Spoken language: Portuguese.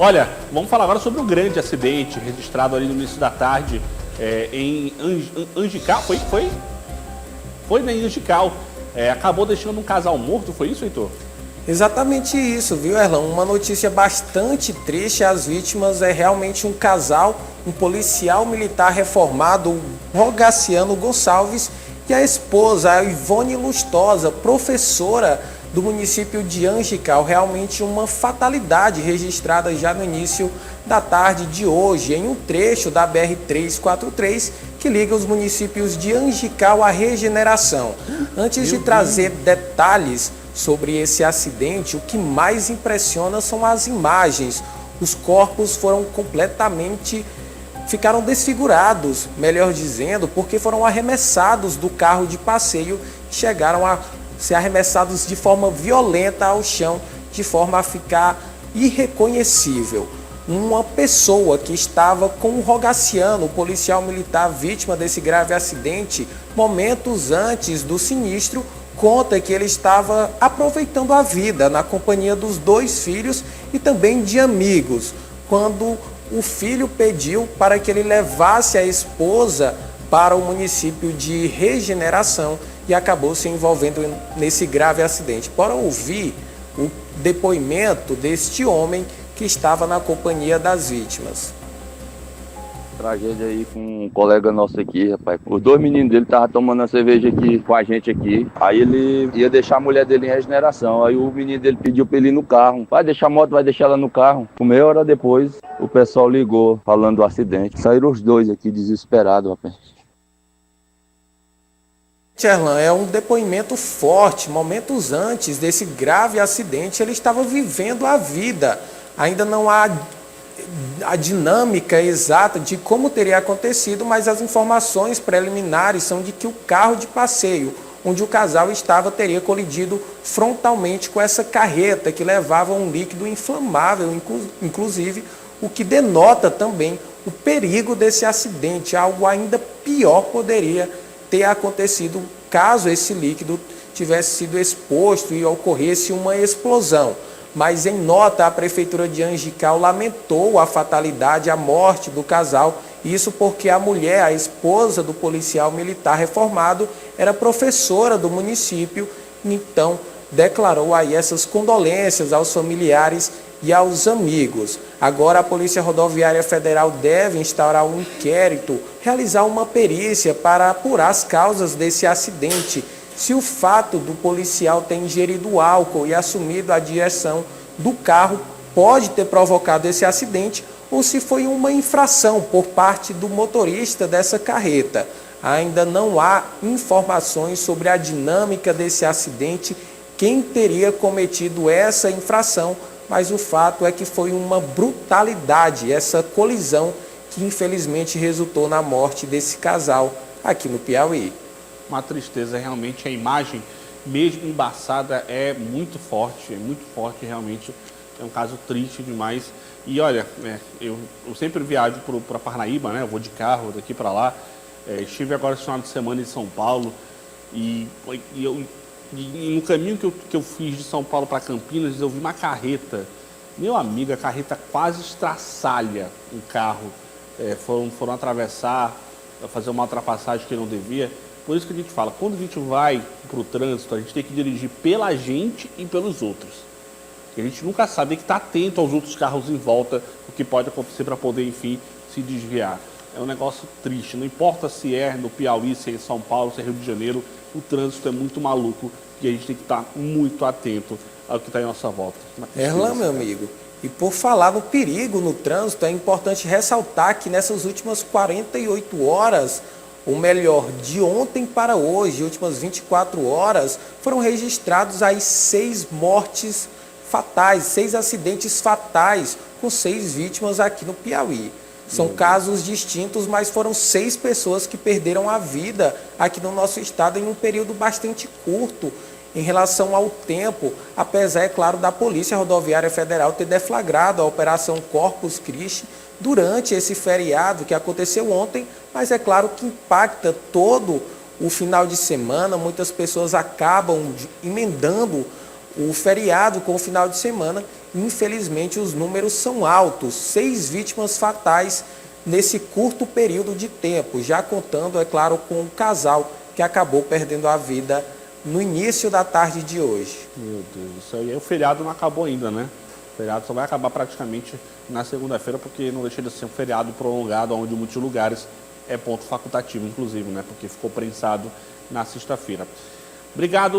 Olha, vamos falar agora sobre o grande acidente registrado ali no início da tarde em Angical. Foi em Angical. Acabou deixando um casal morto, foi isso, Heitor? Exatamente isso, viu, Erlan? Uma notícia bastante triste. As vítimas é realmente um casal, um policial militar reformado, o Rogaciano Gonçalves, e a esposa, a Ivone Lustosa, professora do município de Angical. Realmente uma fatalidade registrada já no início da tarde de hoje, em um trecho da BR-343 que liga os municípios de Angical à Regeneração. Antes de trazer detalhes sobre esse acidente, o que mais impressiona são as imagens. Os corpos ficaram desfigurados, melhor dizendo, porque foram arremessados do carro de passeio e chegaram a ser arremessados de forma violenta ao chão, de forma a ficar irreconhecível. Uma pessoa que estava com o Rogaciano, o policial militar vítima desse grave acidente, momentos antes do sinistro, conta que ele estava aproveitando a vida na companhia dos dois filhos e também de amigos, quando o filho pediu para que ele levasse a esposa para o município de Regeneração e acabou se envolvendo nesse grave acidente. Bora ouvir o depoimento deste homem que estava na companhia das vítimas. Tragédia aí com um colega nosso aqui, rapaz. Os dois meninos dele estavam tomando a cerveja aqui com a gente aqui. Aí ele ia deixar a mulher dele em Regeneração. Aí o menino dele pediu pra ele ir no carro. Vai deixar a moto, vai deixar ela no carro. Meia hora depois, o pessoal ligou falando do acidente. Saíram os dois aqui desesperados, rapaz. Erlan, é um depoimento forte. Momentos antes desse grave acidente, ele estava vivendo a vida. Ainda não há a dinâmica exata de como teria acontecido, mas as informações preliminares são de que o carro de passeio onde o casal estava teria colidido frontalmente com essa carreta que levava um líquido inflamável, inclusive, o que denota também o perigo desse acidente. Algo ainda pior poderia ter acontecido caso esse líquido tivesse sido exposto e ocorresse uma explosão. Mas em nota, a Prefeitura de Angical lamentou a fatalidade, a morte do casal, isso porque a mulher, a esposa do policial militar reformado, era professora do município, então declarou aí essas condolências aos familiares e aos amigos. Agora a Polícia Rodoviária Federal deve instaurar um inquérito, realizar uma perícia para apurar as causas desse acidente, se o fato do policial ter ingerido álcool e assumido a direção do carro pode ter provocado esse acidente ou se foi uma infração por parte do motorista dessa carreta. Ainda não há informações sobre a dinâmica desse acidente, quem teria cometido essa infração, mas o fato é que foi uma brutalidade essa colisão que infelizmente resultou na morte desse casal aqui no Piauí. Uma tristeza, realmente a imagem, mesmo embaçada, é muito forte realmente, é um caso triste demais. E olha, eu sempre viajo para Parnaíba, né? Eu vou de carro daqui para lá, estive agora esse final de semana em São Paulo e no caminho que eu fiz de São Paulo para Campinas, eu vi uma carreta, meu amigo, a carreta quase estraçalha um carro, foram atravessar, fazer uma ultrapassagem que não devia. Por isso que a gente fala, quando a gente vai para o trânsito, a gente tem que dirigir pela gente e pelos outros. A gente nunca sabe, tem que estar atento aos outros carros em volta, o que pode acontecer para poder, enfim, se desviar. É um negócio triste, não importa se é no Piauí, se é em São Paulo, se é Rio de Janeiro, o trânsito é muito maluco e a gente tem que estar muito atento ao que está em nossa volta. Erlan, meu amigo, e por falar no perigo no trânsito, é importante ressaltar que nessas últimas 48 horas, ou melhor, de ontem para hoje, últimas 24 horas, foram registrados aí 6 mortes fatais, 6 acidentes fatais, com 6 vítimas aqui no Piauí. São casos distintos, mas foram 6 pessoas que perderam a vida aqui no nosso estado em um período bastante curto em relação ao tempo, apesar, é claro, da Polícia Rodoviária Federal ter deflagrado a Operação Corpus Christi durante esse feriado que aconteceu ontem, mas é claro que impacta todo o final de semana. Muitas pessoas acabam emendando o feriado com o final de semana. Infelizmente, os números são altos, 6 vítimas fatais nesse curto período de tempo, já contando, é claro, com o casal que acabou perdendo a vida no início da tarde de hoje. Meu Deus do céu. E aí o feriado não acabou ainda, né? O feriado só vai acabar praticamente na segunda-feira, porque não deixa de ser um feriado prolongado, onde em muitos lugares é ponto facultativo, inclusive, né? Porque ficou prensado na sexta-feira. Obrigado.